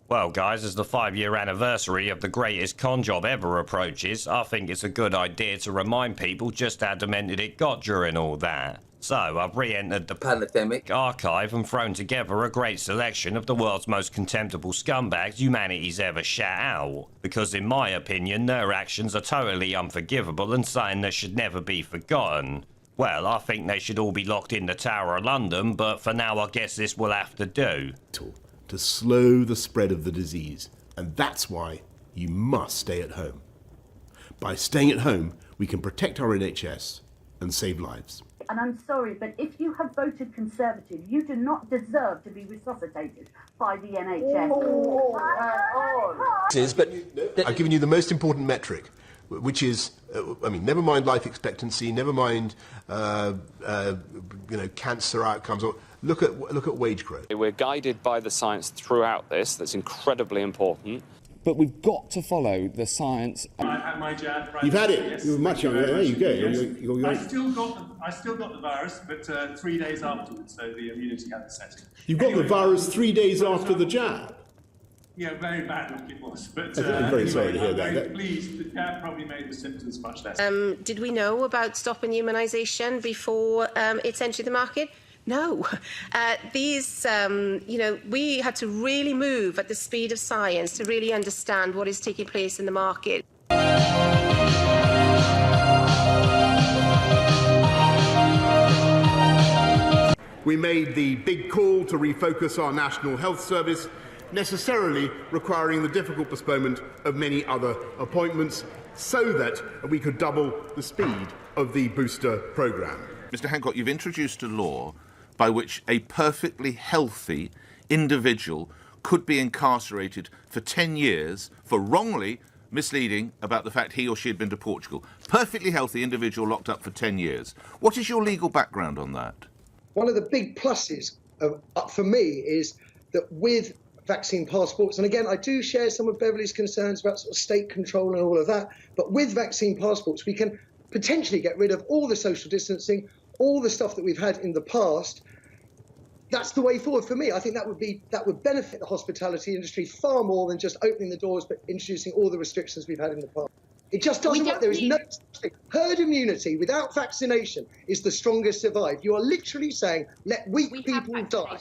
Well, guys, as the 5-year anniversary of the greatest con job ever approaches, I think it's a good idea to remind people just how demented it got during all that. So, I've re-entered the Scamdemic archive and thrown together a great selection of the world's most contemptible scumbags humanity's ever shat out. Because in my opinion, their actions are totally unforgivable and something that should never be forgotten. Well, I think they should all be locked in the Tower of London, but for now I guess this will have to do. To slow the spread of the disease, and that's why you must stay at home. By staying at home, we can protect our NHS and save lives. And I'm sorry, but if you have voted Conservative, you do not deserve to be resuscitated by the NHS. I've given you the most important metric, which is, never mind life expectancy, never mind, cancer outcomes. Look at wage growth. We're guided by the science throughout this. That's incredibly important. But we've got to follow the science. I had my jab. You've had it. Yes. You were much younger. There you go. Yes. I still got the virus, but 3 days afterwards, so the immunity hadn't set in. You got the virus 3 days after the jab. Yeah, very bad luck it was. But I'm very sorry to hear that. I'm very pleased. The jab probably made the symptoms much less. Did we know about stopping immunisation before it's entered the market? No. We had to really move at the speed of science to really understand what is taking place in the market. We made the big call to refocus our National Health Service, necessarily requiring the difficult postponement of many other appointments so that we could double the speed of the booster programme. Mr. Hancock, you've introduced a law by which a perfectly healthy individual could be incarcerated for 10 years for wrongly misleading about the fact he or she had been to Portugal. Perfectly healthy individual locked up for 10 years. What is your legal background on that? One of the big pluses for me is that with vaccine passports, and again, I do share some of Beverly's concerns about sort of state control and all of that, but with vaccine passports, we can potentially get rid of all the social distancing, all the stuff that we've had in the past. That's the way forward for me. I think that would benefit the hospitality industry far more than just opening the doors but introducing all the restrictions we've had in the past. It just doesn't work. There is no herd immunity without vaccination is the strongest survive. You are literally saying, let weak people die.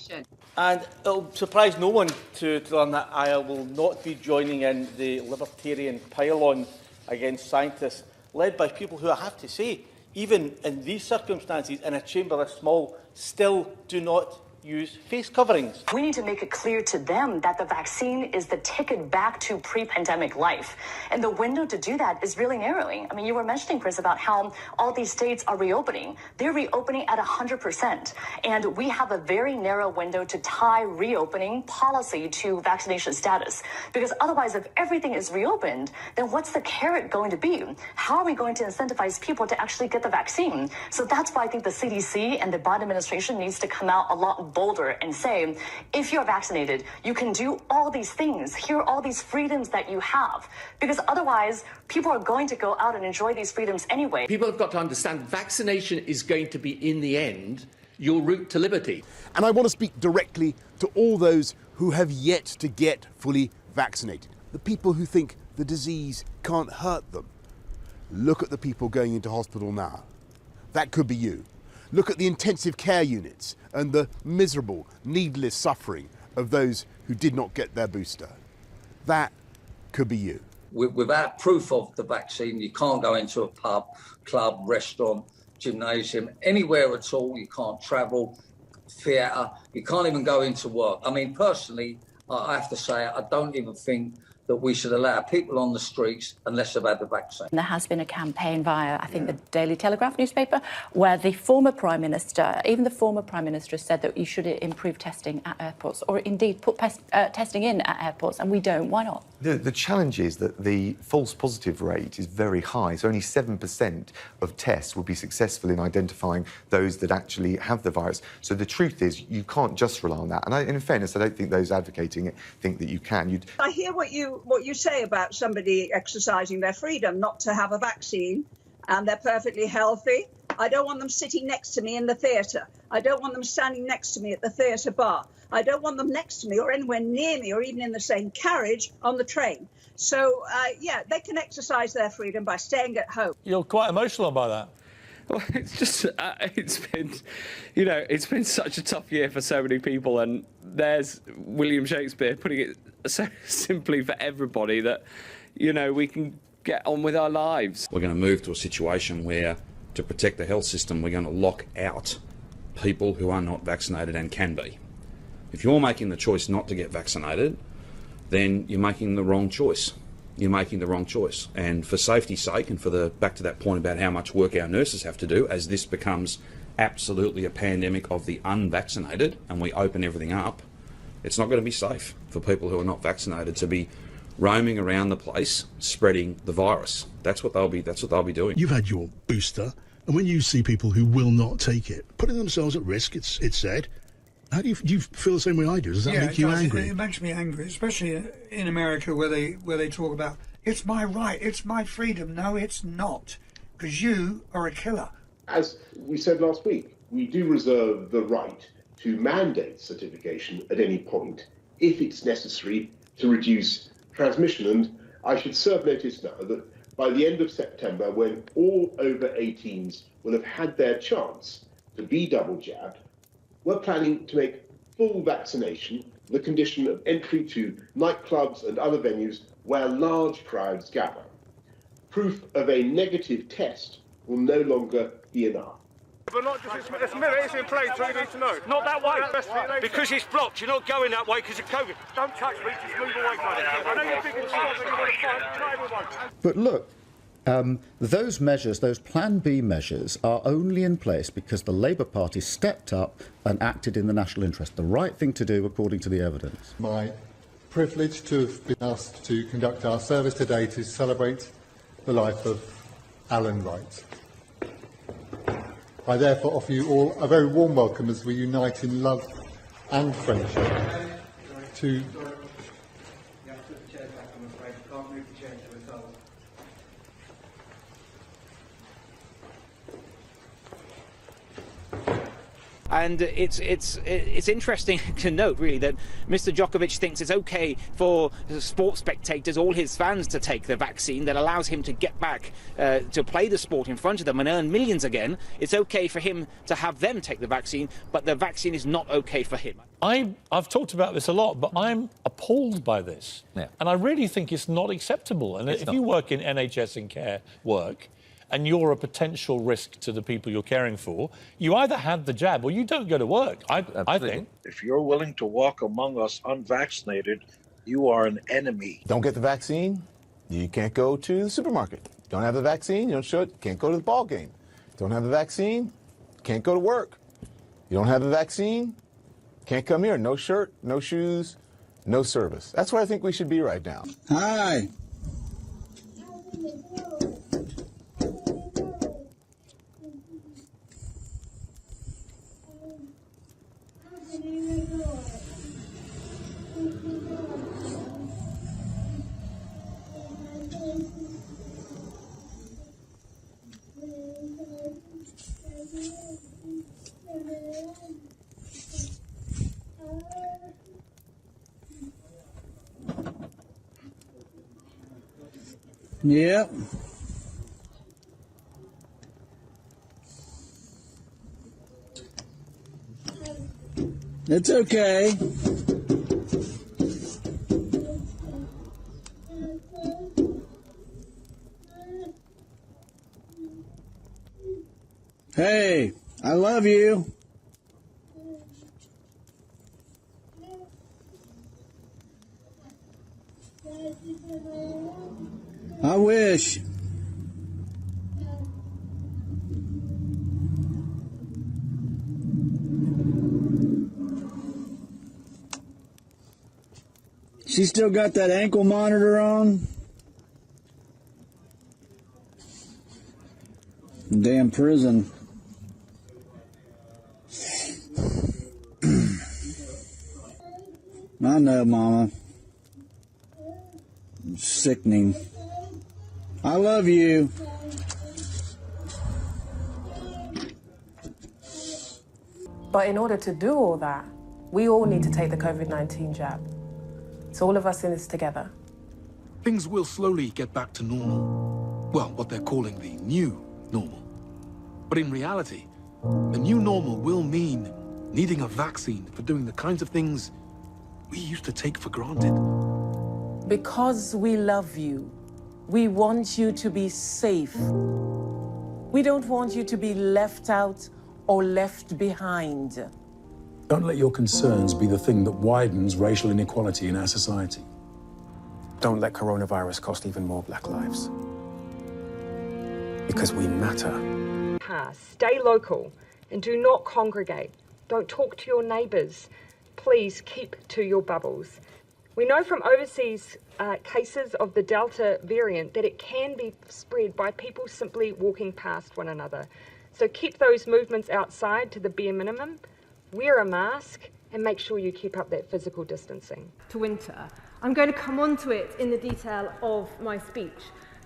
And it'll surprise no one to learn that I will not be joining in the libertarian pile-on against scientists, led by people who, I have to say, even in these circumstances, in a chamber this small, still do not use face coverings. We need to make it clear to them that the vaccine is the ticket back to pre-pandemic life. And the window to do that is really narrowing. I mean, you were mentioning, Chris, about how all these states are reopening. They're reopening at 100%. And we have a very narrow window to tie reopening policy to vaccination status. Because otherwise, if everything is reopened, then what's the carrot going to be? How are we going to incentivize people to actually get the vaccine? So that's why I think the CDC and the Biden administration needs to come out a lot bolder and say, if you're vaccinated, you can do all these things. Here are all these freedoms that you have. Because otherwise, people are going to go out and enjoy these freedoms anyway. People have got to understand vaccination is going to be, in the end, your route to liberty. And I want to speak directly to all those who have yet to get fully vaccinated. The people who think the disease can't hurt them. Look at the people going into hospital now. That could be you. Look at the intensive care units and the miserable, needless suffering of those who did not get their booster. That could be you. Without proof of the vaccine, you can't go into a pub, club, restaurant, gymnasium, anywhere at all. You can't travel, theatre, you can't even go into work. I mean, personally, I have to say, I don't even think that we should allow people on the streets unless they've had the vaccine. There has been a campaign via, I think, the Daily Telegraph newspaper, where the former Prime Minister, even the former Prime Minister, said that you should improve testing at airports, or indeed put testing in at airports, and we don't. Why not? The challenge is that the false positive rate is very high, so only 7% of tests will be successful in identifying those that actually have the virus. So the truth is, you can't just rely on that. And in fairness, I don't think those advocating it think that you can. I hear what you say about somebody exercising their freedom not to have a vaccine, and they're perfectly healthy, I don't want them sitting next to me in the theatre. I don't want them standing next to me at the theatre bar. I don't want them next to me or anywhere near me or even in the same carriage on the train. So, yeah, they can exercise their freedom by staying at home. You're quite emotional by that. Well, it's just, it's been, you know, it's been such a tough year for so many people, and there's William Shakespeare putting it so simply for everybody that, you know, we can get on with our lives. We're going to move to a situation where, to protect the health system, we're going to lock out people who are not vaccinated and can be. If you're making the choice not to get vaccinated, then you're making the wrong choice. You're making the wrong choice. And for safety's sake, and for the back to that point about how much work our nurses have to do, as this becomes absolutely a pandemic of the unvaccinated and we open everything up, it's not going to be safe for people who are not vaccinated to be roaming around the place spreading the virus. That's what they'll be doing. You've had your booster, and when you see people who will not take it, putting themselves at risk, it's said, do you feel the same way I do? Does that make you angry? It makes me angry, especially in America where they talk about, it's my right, it's my freedom. No, it's not, because you are a killer. As we said last week, we do reserve the right to mandate certification at any point if it's necessary to reduce transmission. And I should serve notice now that by the end of September, when all over 18s will have had their chance to be double jabbed, we're planning to make full vaccination the condition of entry to nightclubs and other venues where large crowds gather. Proof of a negative test will no longer be enough. But not just, it's in place, so you need to know. Not that way, because it's blocked. You're not going that way because of COVID. Don't touch me, just move away from it. I know you're big and strong, so you want to fight, try everyone. But look, those measures, those Plan B measures, are only in place because the Labour Party stepped up and acted in the national interest. The right thing to do, according to the evidence. My privilege to have been asked to conduct our service today to celebrate the life of Alan Wright. I therefore offer you all a very warm welcome as we unite in love and friendship to... And it's interesting to note, really, that Mr. Djokovic thinks it's okay for sports spectators, all his fans, to take the vaccine that allows him to get back to play the sport in front of them and earn millions again. It's okay for him to have them take the vaccine, but the vaccine is not okay for him. I've talked about this a lot, but I'm appalled by this. Yeah. And I really think it's not acceptable. And if you work in NHS and care work, and you're a potential risk to the people you're caring for, you either have the jab or you don't go to work, I think. If you're willing to walk among us unvaccinated, you are an enemy. Don't get the vaccine, you can't go to the supermarket. Don't have the vaccine, you can't go to the ball game. Don't have the vaccine, can't go to work. You don't have the vaccine, can't come here. No shirt, no shoes, no service. That's where I think we should be right now. Hi. Yep. It's okay. Hey, I love you. I wish. She still got that ankle monitor on? Damn prison. I know, Mama. Sickening. I love you. But in order to do all that, we all need to take the COVID-19 jab. It's all of us in this together. Things will slowly get back to normal. Well, what they're calling the new normal. But in reality, the new normal will mean needing a vaccine for doing the kinds of things we used to take for granted. Because we love you, we want you to be safe. We don't want you to be left out or left behind. Don't let your concerns be the thing that widens racial inequality in our society. Don't let coronavirus cost even more Black lives. Because we matter. Stay local and do not congregate. Don't talk to your neighbours. Please keep to your bubbles. We know from overseas cases of the Delta variant that it can be spread by people simply walking past one another. So keep those movements outside to the bare minimum, wear a mask, and make sure you keep up that physical distancing. To winter. I'm going to come on to it in the detail of my speech.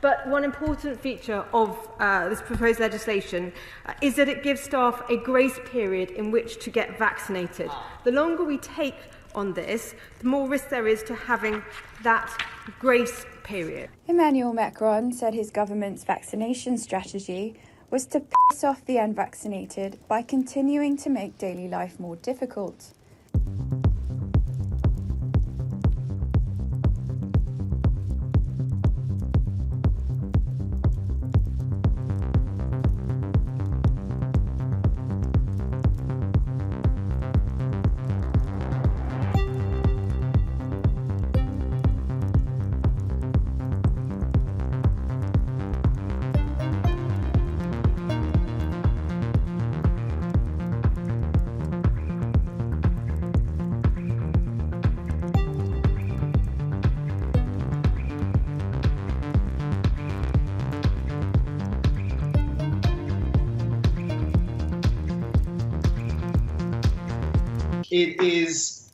But one important feature of this proposed legislation is that it gives staff a grace period in which to get vaccinated. The longer we take on this, the more risk there is to having that grace period. Emmanuel Macron said his government's vaccination strategy was to piss off the unvaccinated by continuing to make daily life more difficult. It is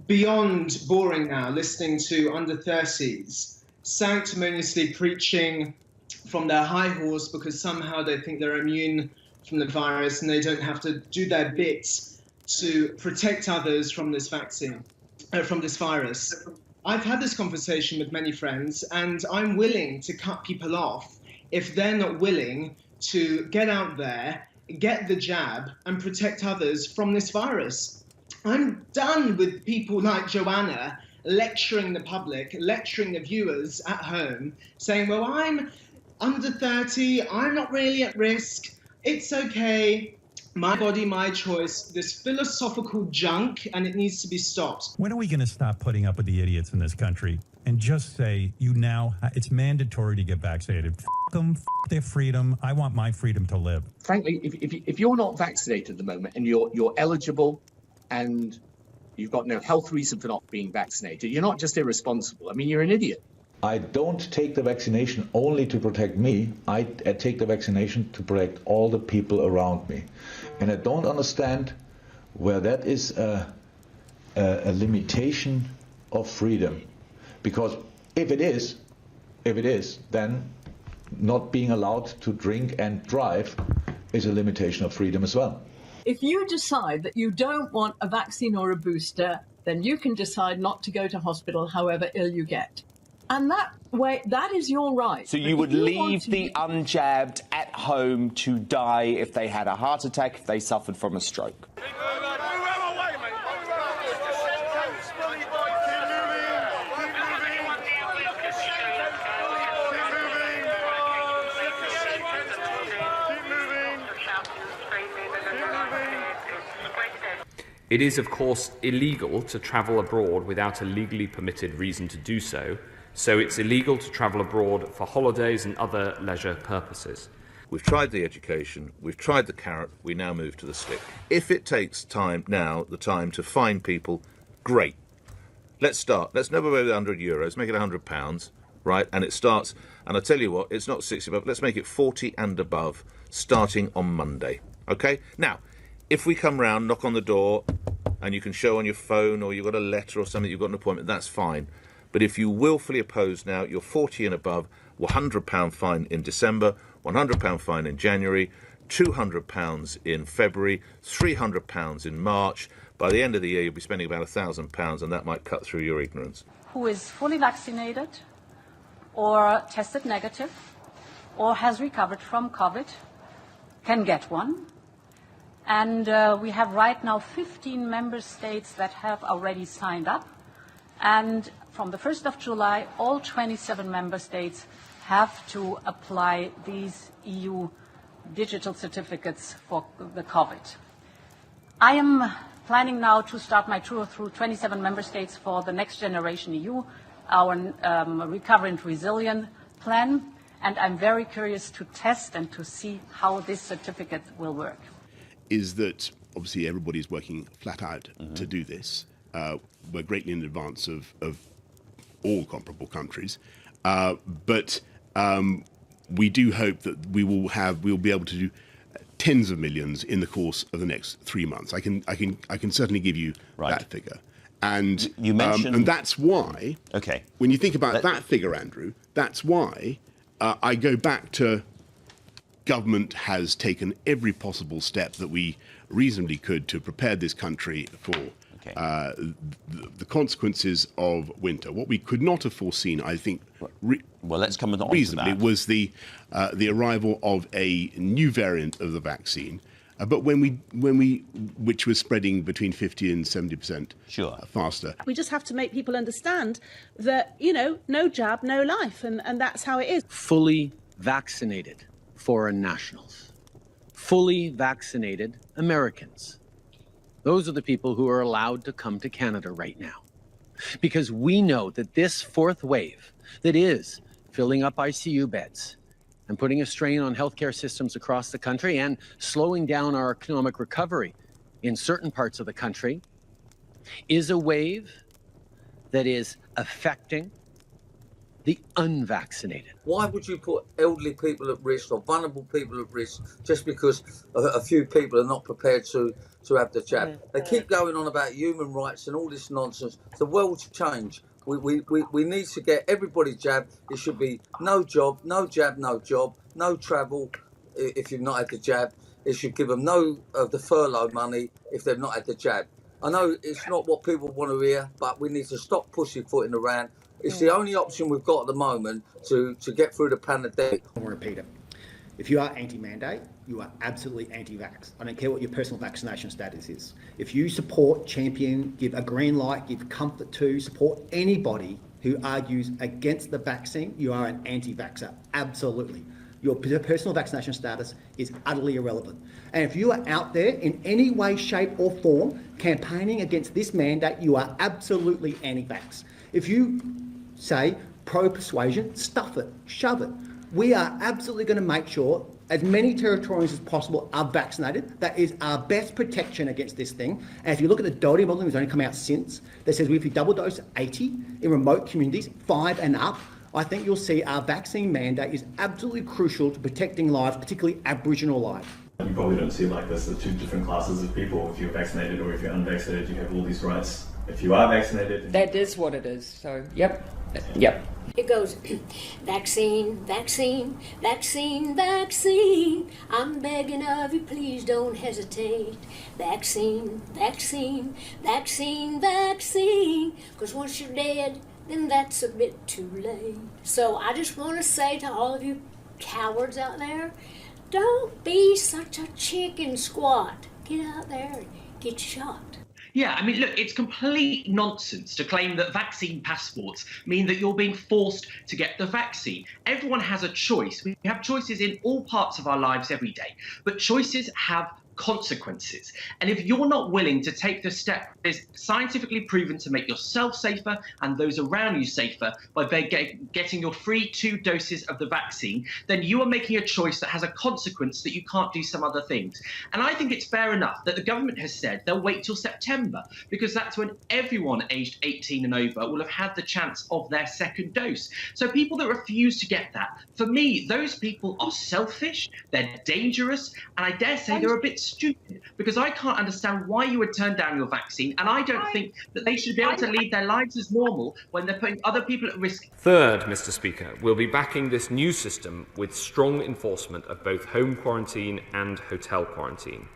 beyond boring now listening to under 30s sanctimoniously preaching from their high horse because somehow they think they're immune from the virus and they don't have to do their bit to protect others from this vaccine, from this virus. I've had this conversation with many friends and I'm willing to cut people off if they're not willing to get out there, get the jab and protect others from this virus. I'm done with people like Joanna lecturing the public, lecturing the viewers at home, saying, well, I'm under 30, I'm not really at risk, it's okay, my body, my choice, this philosophical junk, and it needs to be stopped. When are we going to stop putting up with the idiots in this country and just say, it's mandatory to get vaccinated? F them, f their freedom. I want my freedom to live. Frankly, if you're not vaccinated at the moment and you're eligible, and you've got no health reason for not being vaccinated, you're not just irresponsible. I mean, you're an idiot. I don't take the vaccination only to protect me. I take the vaccination to protect all the people around me. And I don't understand where that is a limitation of freedom. Because if it is, then not being allowed to drink and drive is a limitation of freedom as well. If you decide that you don't want a vaccine or a booster, then you can decide not to go to hospital however ill you get. And that is your right. So you would leave the unjabbed at home to die if they had a heart attack, if they suffered from a stroke? It is, of course, illegal to travel abroad without a legally permitted reason to do so, so it's illegal to travel abroad for holidays and other leisure purposes. We've tried the education, we've tried the carrot, we now move to the stick. If it takes time now, the time to fine people, great. Let's start. Let's never go with €100, make it £100, right? And it starts, and I tell you what, it's not 60 above, let's make it 40 and above, starting on Monday, okay? Now, if we come round, knock on the door, and you can show on your phone or you've got a letter or something, you've got an appointment, that's fine. But if you willfully oppose now, you're 40 and above, £100 fine in December, £100 fine in January, £200 in February, £300 in March. By the end of the year, you'll be spending about £1,000, and that might cut through your ignorance. Who is fully vaccinated or tested negative or has recovered from COVID can get one. And we have right now 15 member states that have already signed up. And from the 1st of July, all 27 member states have to apply these EU digital certificates for the COVID. I am planning now to start my tour through 27 member states for the Next Generation EU, our Recovery and Resilience plan, and I'm very curious to test and to see how this certificate will work. Is that obviously everybody is working flat out to do this. We're greatly in advance of all comparable countries, but we do hope that we'll be able to do tens of millions in the course of the next 3 months. I can certainly give you that figure, and you mentioned, and that's why. Okay. When you think about that figure, Andrew, that's why I go back to government has taken every possible step that we reasonably could to prepare this country for the consequences of winter. What we could not have foreseen, I think, let's come on reasonably, to that. was the arrival of a new variant of the vaccine. But which was spreading between 50 and 70% faster. We just have to make people understand that, you know, no jab, no life, and that's how it is. Fully vaccinated foreign nationals, fully vaccinated Americans. Those are the people who are allowed to come to Canada right now. Because we know that this fourth wave that is filling up ICU beds and putting a strain on healthcare systems across the country and slowing down our economic recovery in certain parts of the country is a wave that is affecting the unvaccinated. Why would you put elderly people at risk or vulnerable people at risk just because a few people are not prepared to have the jab? They keep going on about human rights and all this nonsense. The world's changed. We need to get everybody jabbed. It should be no job, no jab, no job, no travel if you've not had the jab. It should give them no of the furlough money if they've not had the jab. I know it's not what people want to hear, but we need to stop pussyfooting around. It's the only option we've got at the moment to get through the pandemic. I'll repeat it. If you are anti-mandate, you are absolutely anti-vax. I don't care what your personal vaccination status is. If you support, champion, give a green light, give comfort to, support anybody who argues against the vaccine, you are an anti-vaxxer. Absolutely. Your personal vaccination status is utterly irrelevant. And if you are out there in any way, shape or form campaigning against this mandate, you are absolutely anti-vax. If you say pro-persuasion, stuff it, shove it. We are absolutely going to make sure as many Territorians as possible are vaccinated. That is our best protection against this thing. And if you look at the Doherty modelling that's only come out since, that says if you double dose 80 in remote communities, 5 and up, I think you'll see our vaccine mandate is absolutely crucial to protecting lives, particularly Aboriginal lives. You probably don't see it like this. There's two different classes of people. If you're vaccinated or if you're unvaccinated, you have all these rights. If you are vaccinated... That is what it is. So, yep. It goes, vaccine, vaccine, vaccine, vaccine. I'm begging of you, please don't hesitate. Vaccine, vaccine, vaccine, vaccine. Because once you're dead, then that's a bit too late. So I just want to say to all of you cowards out there, don't be such a chicken squat. Get out there and get shot. Yeah, I mean, look, it's complete nonsense to claim that vaccine passports mean that you're being forced to get the vaccine. Everyone has a choice. We have choices in all parts of our lives every day, but choices have consequences. And if you're not willing to take the step that is scientifically proven to make yourself safer and those around you safer by getting your free 2 doses of the vaccine, then you are making a choice that has a consequence that you can't do some other things. And I think it's fair enough that the government has said they'll wait till September, because that's when everyone aged 18 and over will have had the chance of their second dose. So people that refuse to get that, for me, those people are selfish, they're dangerous, and I dare say they're a bit stupid, because I can't understand why you would turn down your vaccine, and I don't think that they should be able to lead their lives as normal when they're putting other people at risk. Third, Mr. Speaker, we'll be backing this new system with strong enforcement of both home quarantine and hotel quarantine.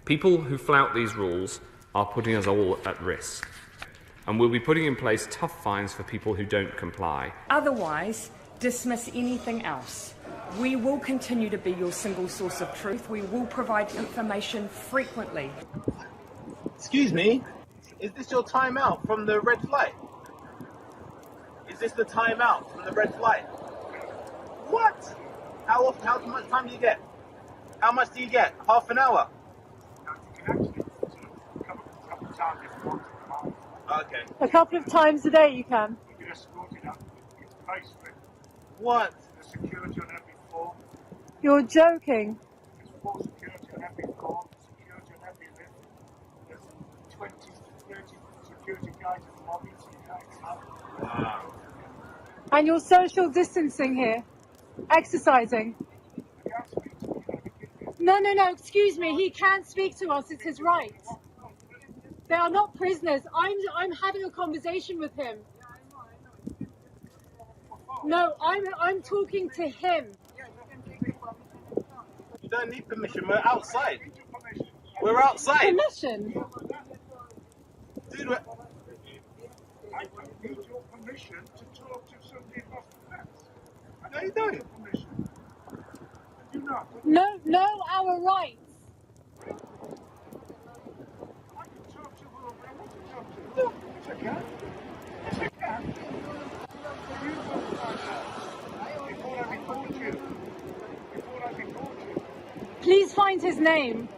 People who flout these rules are putting us all at risk, and we'll be putting in place tough fines for people who don't comply. Otherwise, dismiss anything else. We will continue to be your single source of truth. We will provide information frequently. Excuse me, is this your timeout from the red flight? Is this the timeout from the red flight? What? How much time do you get? How much do you get? Half an hour? Okay. A couple of times a day you can. What? You're joking. And you're social distancing here, exercising. No, excuse me, he can't speak to us, it's his right. They are not prisoners. I'm having a conversation with him. No, I'm talking to him. You don't need permission, we're outside. We're outside. Permission? Dude, I don't need your permission to talk to somebody across the fence. No, you don't. Do not. No, our rights. I can talk to whoever I want to talk to. Look, yes, I can. Yes, I can. You don't find out before I report you. Please find his name.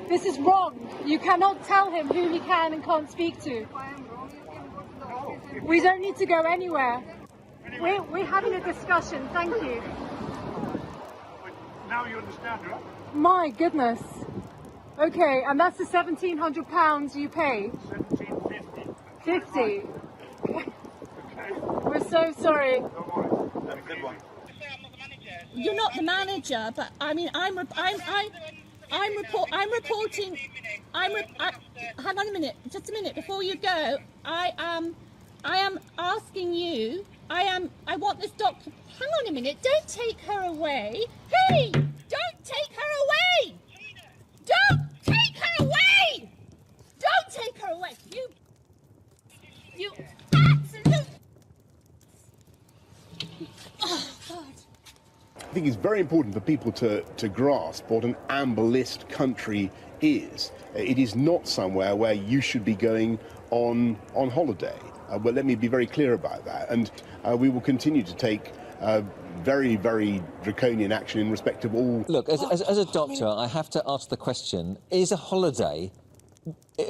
This is wrong. You cannot tell him who he can and can't speak to. We don't need to go anywhere. We're having a discussion. Thank you. Now you understand, right? My goodness. Okay, and that's the £1,700 you pay. 50. We're so sorry. Have a good one. You're not the manager, but I mean, I'm reporting. Hang on a minute, just a minute before you go. I am asking you. I want this doctor. Hang on a minute. Don't take her away. Hey, don't take her away. Don't take her away. Don't take her away. You absolute. Oh God. I think it's very important for people to grasp what an amber list country is. It is not somewhere where you should be going on holiday. But let me be very clear about that. And we will continue to take very, very draconian action in respect of all... Look, as a doctor, I have to ask the question, is a holiday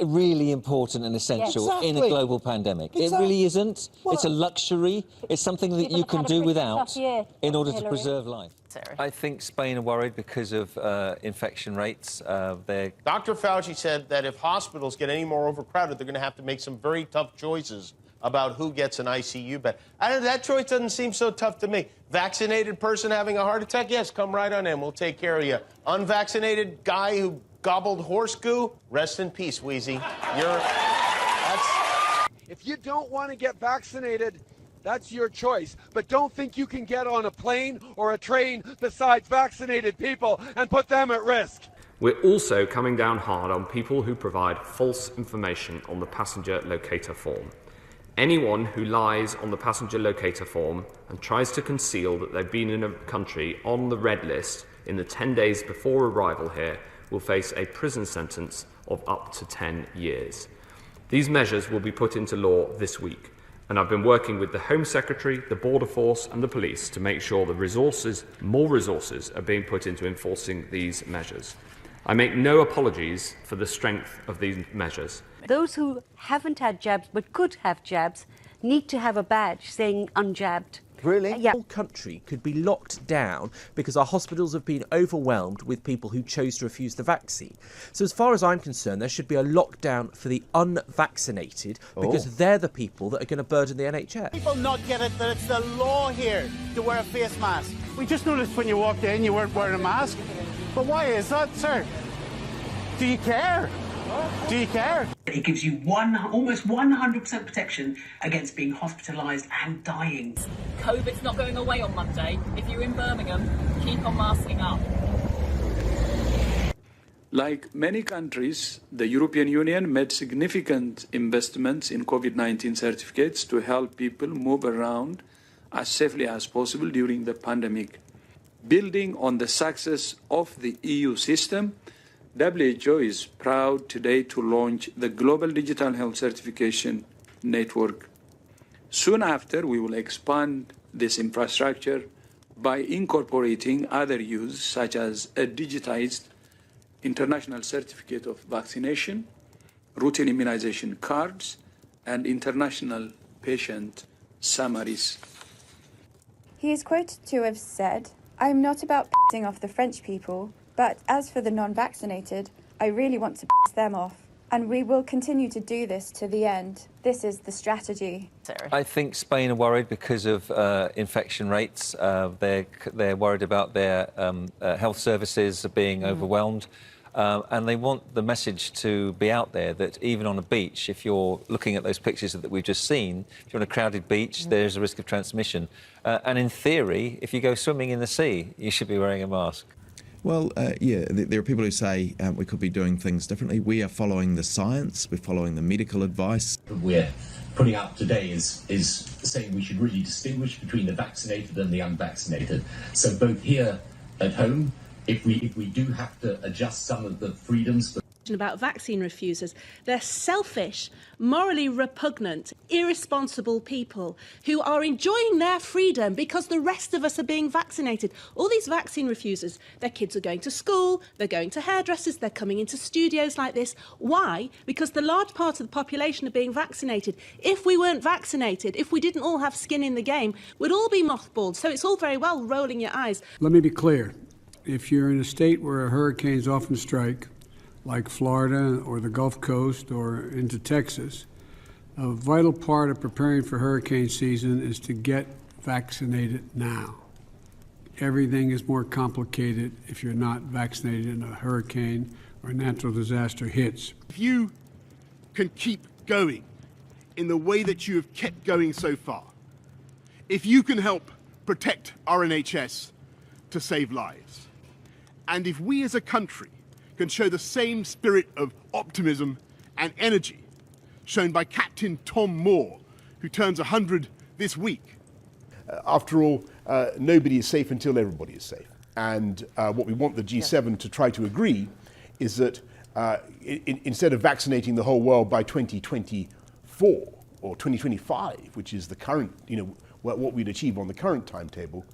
really important and essential in a global pandemic? It really isn't. What? It's a luxury. It's something that you can do without in order to preserve life. I think Spain are worried because of infection rates. Dr. Fauci said that if hospitals get any more overcrowded, they're going to have to make some very tough choices about who gets an ICU bed. That choice doesn't seem so tough to me. Vaccinated person having a heart attack? Yes, come right on in. We'll take care of you. Unvaccinated guy who gobbled horse goo? Rest in peace, Wheezy. If you don't want to get vaccinated, that's your choice. But don't think you can get on a plane or a train besides vaccinated people and put them at risk. We're also coming down hard on people who provide false information on the passenger locator form. Anyone who lies on the passenger locator form and tries to conceal that they've been in a country on the red list in the 10 days before arrival here will face a prison sentence of up to 10 years. These measures will be put into law this week, and I've been working with the Home Secretary, the Border Force and the police to make sure more resources are being put into enforcing these measures. I make no apologies for the strength of these measures. Those who haven't had jabs but could have jabs need to have a badge saying unjabbed. Really? Yeah. The whole country could be locked down because our hospitals have been overwhelmed with people who chose to refuse the vaccine. So as far as I'm concerned, there should be a lockdown for the unvaccinated because they're the people that are going to burden the NHS. People not get it that it's the law here to wear a face mask. We just noticed when you walked in you weren't wearing a mask. But why is that, sir? Do you care? Do you care? It gives you almost 100% protection against being hospitalised and dying. COVID's not going away on Monday. If you're in Birmingham, keep on masking up. Like many countries, the European Union made significant investments in COVID-19 certificates to help people move around as safely as possible during the pandemic. Building on the success of the EU system, WHO is proud today to launch the Global Digital Health Certification Network. Soon after, we will expand this infrastructure by incorporating other use, such as a digitized international certificate of vaccination, routine immunization cards, and international patient summaries. He is quoted to have said, "I am not about pissing off the French people, but as for the non-vaccinated, I really want to piss them off. And we will continue to do this to the end. This is the strategy." I think Spain are worried because of infection rates. They're worried about their health services being overwhelmed. And they want the message to be out there that even on a beach, if you're looking at those pictures that we've just seen, if you're on a crowded beach, there's a risk of transmission. And in theory, if you go swimming in the sea, you should be wearing a mask. Well, yeah, there are people who say we could be doing things differently. We are following the science, we're following the medical advice. We're putting out today is saying we should really distinguish between the vaccinated and the unvaccinated. So both here at home, if we do have to adjust some of the freedoms about vaccine refusers. They're selfish, morally repugnant, irresponsible people who are enjoying their freedom because the rest of us are being vaccinated. All these vaccine refusers, their kids are going to school, they're going to hairdressers, they're coming into studios like this. Why? Because the large part of the population are being vaccinated. If we weren't vaccinated, if we didn't all have skin in the game, we'd all be mothballed. So it's all very well rolling your eyes. Let me be clear. If you're in a state where hurricanes often strike, like Florida or the Gulf Coast or into Texas, a vital part of preparing for hurricane season is to get vaccinated now. Everything is more complicated if you're not vaccinated and a hurricane or natural disaster hits. If you can keep going in the way that you have kept going so far, if you can help protect our NHS to save lives, and if we as a country can show the same spirit of optimism and energy shown by Captain Tom Moore, who turns 100 this week. After all, nobody is safe until everybody is safe. And what we want the G7 to try to agree is that instead of vaccinating the whole world by 2024 or 2025, which is the current, what we'd achieve on the current timetable,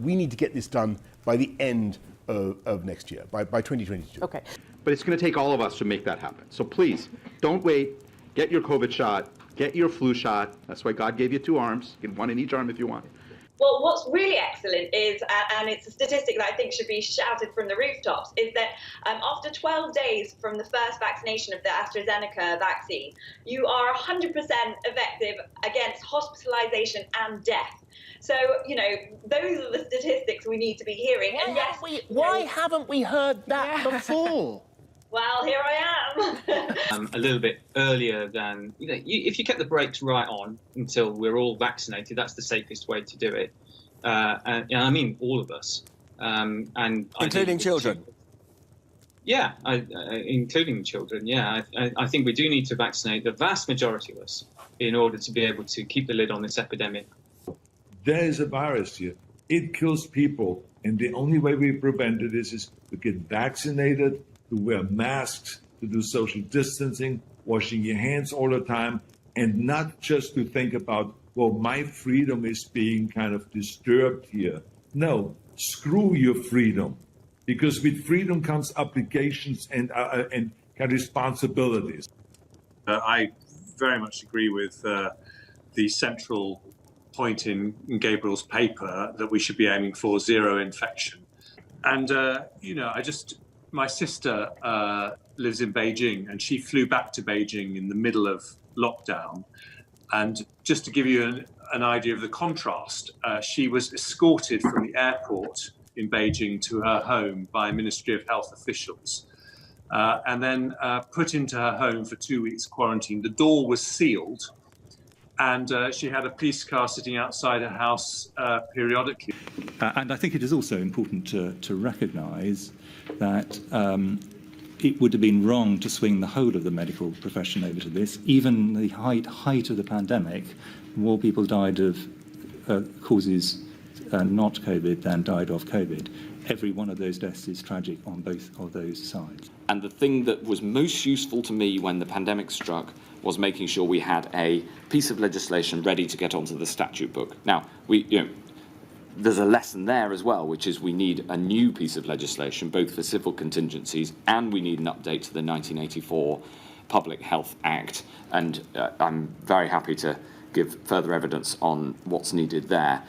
we need to get this done by the end of next year, by 2022. Okay. But it's going to take all of us to make that happen. So please, don't wait. Get your COVID shot. Get your flu shot. That's why God gave you 2 arms. Get one in each arm if you want. Well, what's really excellent is, and it's a statistic that I think should be shouted from the rooftops, is that after 12 days from the first vaccination of the AstraZeneca vaccine, you are 100% effective against hospitalization and death. So, those are the statistics we need to be hearing. Why, and yes, why haven't we heard that before? Well, here I am. A little bit earlier than, if you kept the brakes right on until we're all vaccinated, that's the safest way to do it. And I mean all of us. Including children? Yeah, including children, yeah. I think we do need to vaccinate the vast majority of us in order to be able to keep the lid on this epidemic. There is a virus here. It kills people. And the only way we prevent it is to get vaccinated, to wear masks, to do social distancing, washing your hands all the time, and not just to think about, well, my freedom is being kind of disturbed here. No, screw your freedom. Because with freedom comes obligations and kind of responsibilities. I very much agree with the central point in Gabriel's paper that we should be aiming for 0 infection. And, my sister lives in Beijing, and she flew back to Beijing in the middle of lockdown. And just to give you an idea of the contrast, she was escorted from the airport in Beijing to her home by Ministry of Health officials. and then put into her home for 2 weeks quarantine. The door was sealed, and she had a police car sitting outside her house periodically. And I think it is also important to recognise that it would have been wrong to swing the whole of the medical profession over to this. Even the height of the pandemic, more people died of causes not COVID than died of COVID. Every one of those deaths is tragic on both of those sides. And the thing that was most useful to me when the pandemic struck was making sure we had a piece of legislation ready to get onto the statute book. Now, there's a lesson there as well, which is we need a new piece of legislation, both for civil contingencies, and we need an update to the 1984 Public Health Act. And I'm very happy to give further evidence on what's needed there.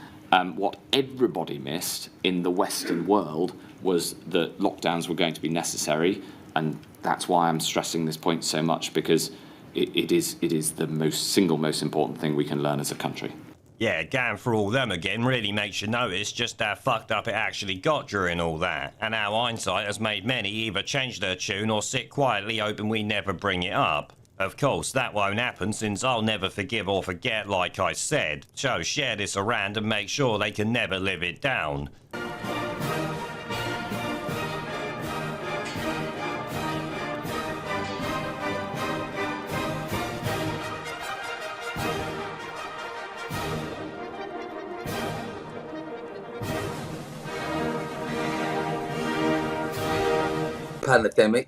What everybody missed in the Western world was that lockdowns were going to be necessary, and that's why I'm stressing this point so much, because it is the single most important thing we can learn as a country. Yeah, going through all them again really makes you notice just how fucked up it actually got during all that, and how hindsight has made many either change their tune or sit quietly hoping we never bring it up. Of course, that won't happen, since I'll never forgive or forget, like I said. So share this around and make sure they can never live it down. Pandemic